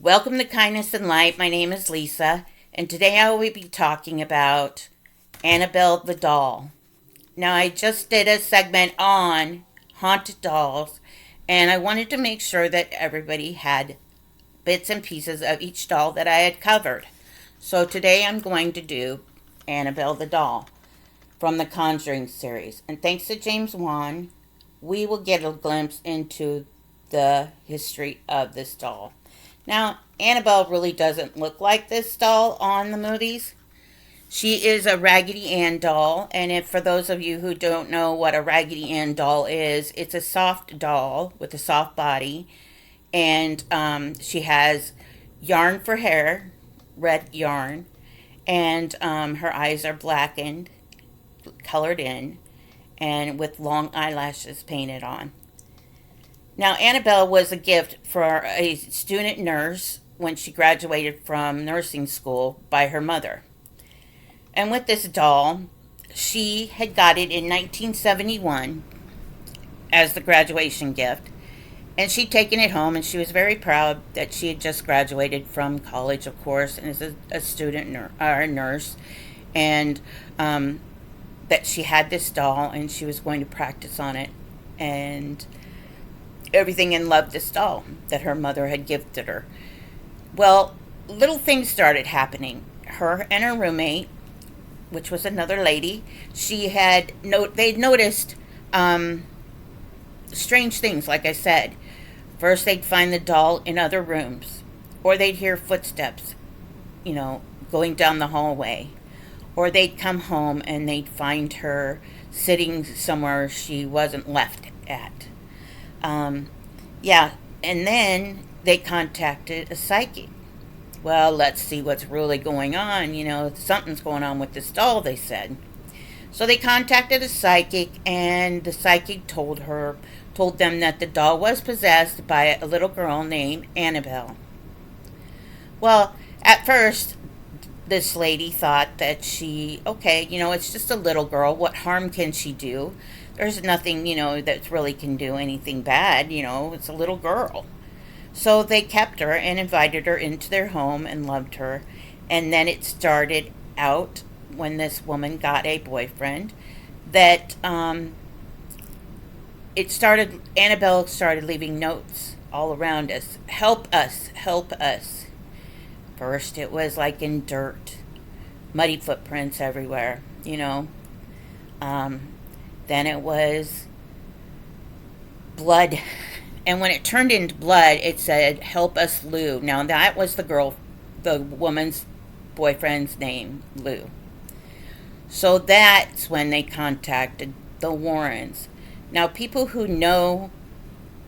Welcome to Kindness and Light. My name is Lisa, and today I will be talking about Annabelle the doll. Now, I just did a segment on haunted dolls, and I wanted to make sure that everybody had bits and pieces of each doll that I had covered. So today I'm going to do Annabelle the doll from the Conjuring series. And thanks to James Wan, we will get a glimpse into the history of this doll. Now, Annabelle really doesn't look like this doll on the movies. She is a Raggedy Ann doll, and if for those of you who don't know what a Raggedy Ann doll is, it's a soft doll with a soft body, and she has yarn for hair, red yarn, and her eyes are blackened, colored in, and with long eyelashes painted on. Now, Annabelle was a gift for a student nurse when she graduated from nursing school by her mother. And with this doll, she had got it in 1971 as the graduation gift. And she'd taken it home, and she was very proud that she had just graduated from college, of course, and is a student nurse. And that she had this doll, and she was going to practice on it. And everything and loved this doll that her mother had gifted her. Well, little things started happening. Her and her roommate, which was another lady, they'd noticed strange things. Like I said, first they'd find the doll in other rooms, or they'd hear footsteps, going down the hallway, or they'd come home and they'd find her sitting somewhere she wasn't left at. Yeah, and then they contacted a psychic. Well, let's see what's really going on. Something's going on with this doll, they said. So they contacted a psychic, and the psychic told them that the doll was possessed by a little girl named Annabelle. Well, at first, this lady thought that it's just a little girl. What harm can she do? There's nothing, that really can do anything bad. It's a little girl. So they kept her and invited her into their home and loved her. And then it started out when this woman got a boyfriend that Annabelle started leaving notes all around us. Help us, help us. First it was like in dirt, muddy footprints everywhere, Then it was blood. And when it turned into blood, it said, help us, Lou. Now, that was the woman's boyfriend's name, Lou. So that's when they contacted the Warrens. Now, people who know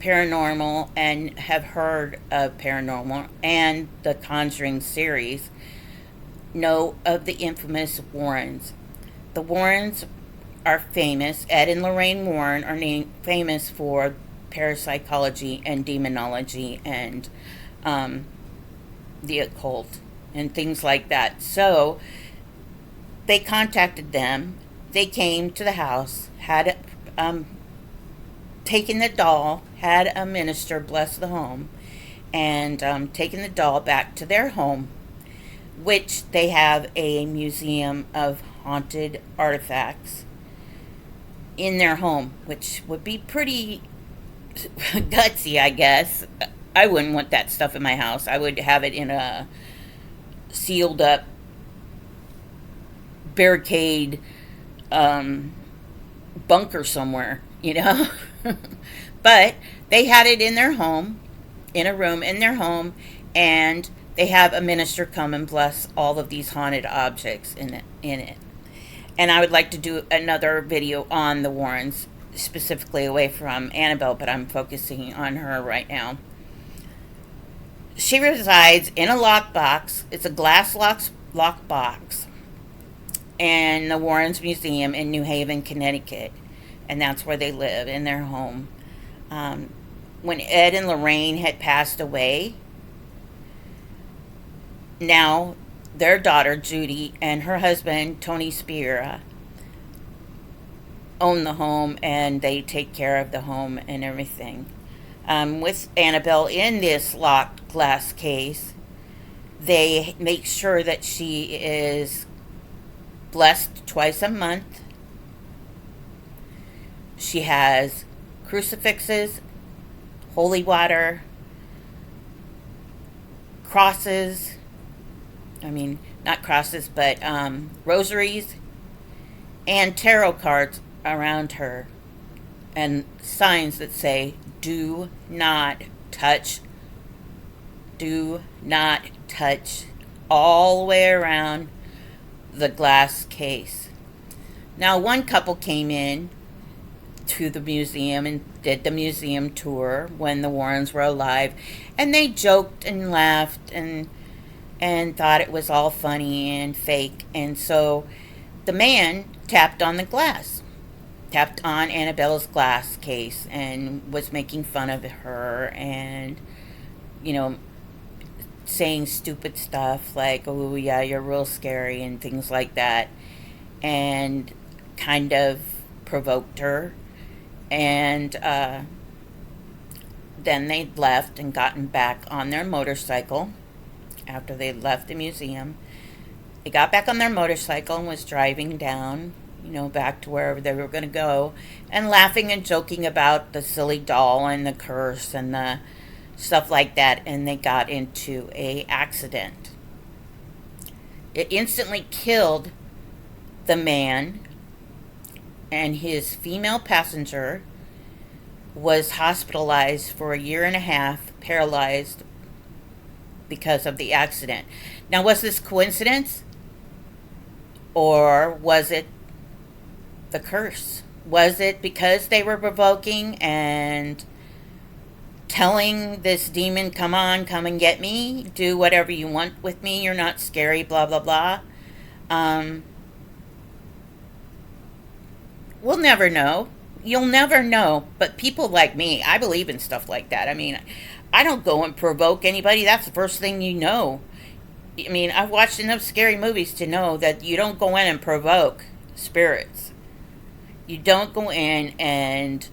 paranormal and have heard of paranormal and the Conjuring series know of the infamous Warrens. The Warrens are famous. Ed and Lorraine Warren are famous for parapsychology and demonology and the occult and things like that. So they contacted them. They came to the house, had taken the doll, had a minister bless the home, and taken the doll back to their home, which they have a museum of haunted artifacts in their home, which would be pretty gutsy, I guess. I wouldn't want that stuff in my house. I would have it in a sealed up barricade bunker somewhere, But they had it in their home, in a room in their home, and they have a minister come and bless all of these haunted objects in it. And I would like to do another video on the Warrens, specifically away from Annabelle, but I'm focusing on her right now. She resides in a lockbox. It's a glass lockbox in the Warrens Museum in New Haven, Connecticut. And that's where they live, in their home. When Ed and Lorraine had passed away, now their daughter, Judy, and her husband, Tony Spira, own the home, and they take care of the home and everything. With Annabelle in this locked glass case, they make sure that she is blessed twice a month. She has crucifixes, holy water, crosses. I mean, not crosses, but rosaries and tarot cards around her, and signs that say, do not touch, do not touch, all the way around the glass case. Now, one couple came in to the museum and did the museum tour when the Warrens were alive, and they joked and laughed and thought it was all funny and fake. And so the man tapped on the glass, tapped on Annabelle's glass case, and was making fun of her and, you know, saying stupid stuff like, oh, yeah, you're real scary, and things like that, and kind of provoked her. And then they left and gotten back on their motorcycle after they left the museum. They got back on their motorcycle and was driving down, back to wherever they were going to go, and laughing and joking about the silly doll and the curse and the stuff like that. And they got into a accident. It instantly killed the man, and his female passenger was hospitalized for a year and a half, paralyzed because of the accident. Now, was this coincidence? Or was it the curse? Was it because they were provoking and telling this demon, come on, come and get me, do whatever you want with me, you're not scary, blah, blah, blah? We'll never know. You'll never know. But people like me, I believe in stuff like that. I mean, I don't go and provoke anybody. That's the first thing you know. I mean, I've watched enough scary movies to know that you don't go in and provoke spirits. You don't go in and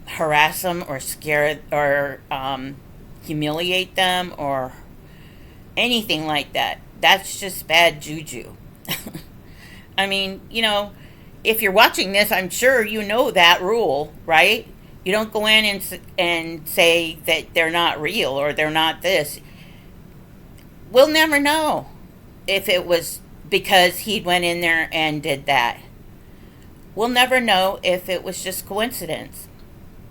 harass them or scare or humiliate them or anything like that. That's just bad juju. I mean, if you're watching this, I'm sure you know that rule, right? You don't go in and say that they're not real or they're not this. We'll never know if it was because he went in there and did that. We'll never know if it was just coincidence.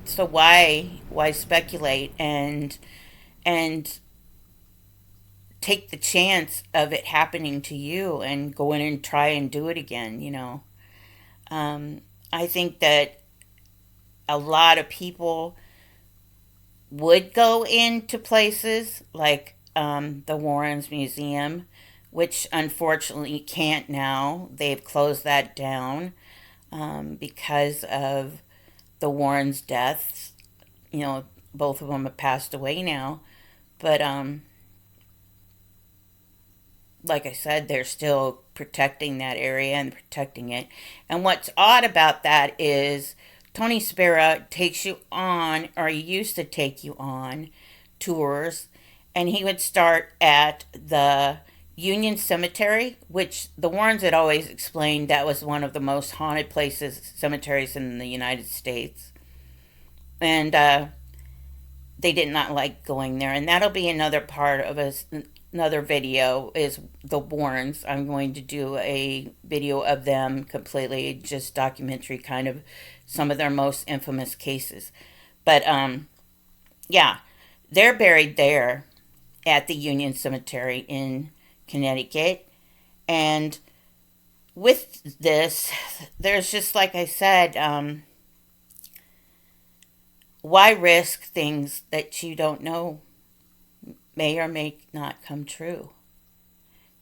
So why speculate and take the chance of it happening to you and go in and try and do it again? I think that a lot of people would go into places like the Warrens Museum, which unfortunately can't now. They've closed that down because of the Warrens' deaths. Both of them have passed away now. But like I said, they're still protecting that area and protecting it. And what's odd about that is Tony Spera takes you on, or he used to take you on, tours, and he would start at the Union Cemetery, which the Warrens had always explained that was one of the most haunted cemeteries in the United States. And they did not like going there. And that'll be another part of another video, is the Warrens. I'm going to do a video of them completely, just documentary kind of, some of their most infamous cases. But yeah, they're buried there at the Union Cemetery in Connecticut. And with this, there's just, like I said, why risk things that you don't know may or may not come true?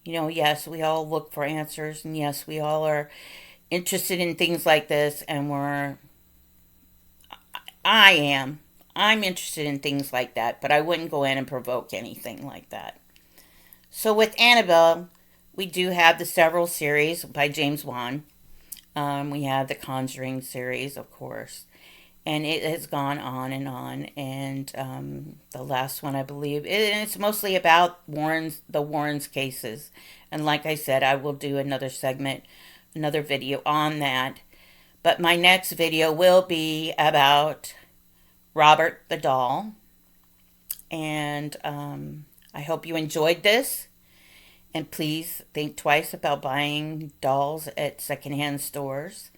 Yes, we all look for answers, and yes, we all are interested in things like this, and I'm interested in things like that, but I wouldn't go in and provoke anything like that. So with Annabelle, we do have the several series by James Wan. We have the Conjuring series, of course. And it has gone on and on. And the last one, I believe, it's mostly about the Warrens cases. And like I said, I will do another segment, another video on that. But my next video will be about Robert the doll. And I hope you enjoyed this. And please think twice about buying dolls at secondhand stores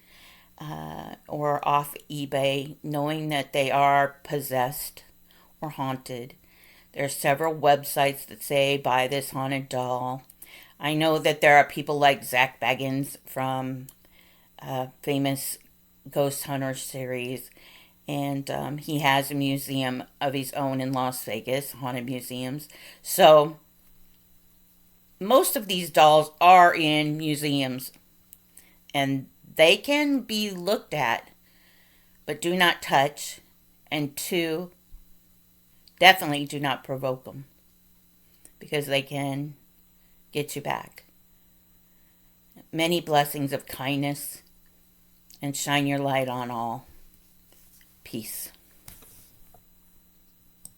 or off eBay, knowing that they are possessed or haunted. There are several websites that say buy this haunted doll. I know that there are people like Zach Baggins from famous Ghost Hunter series, and he has a museum of his own in Las Vegas, haunted museums. So most of these dolls are in museums, and they can be looked at, but do not touch. And two, definitely do not provoke them, because they can get you back. Many blessings of kindness, and shine your light on all. Peace.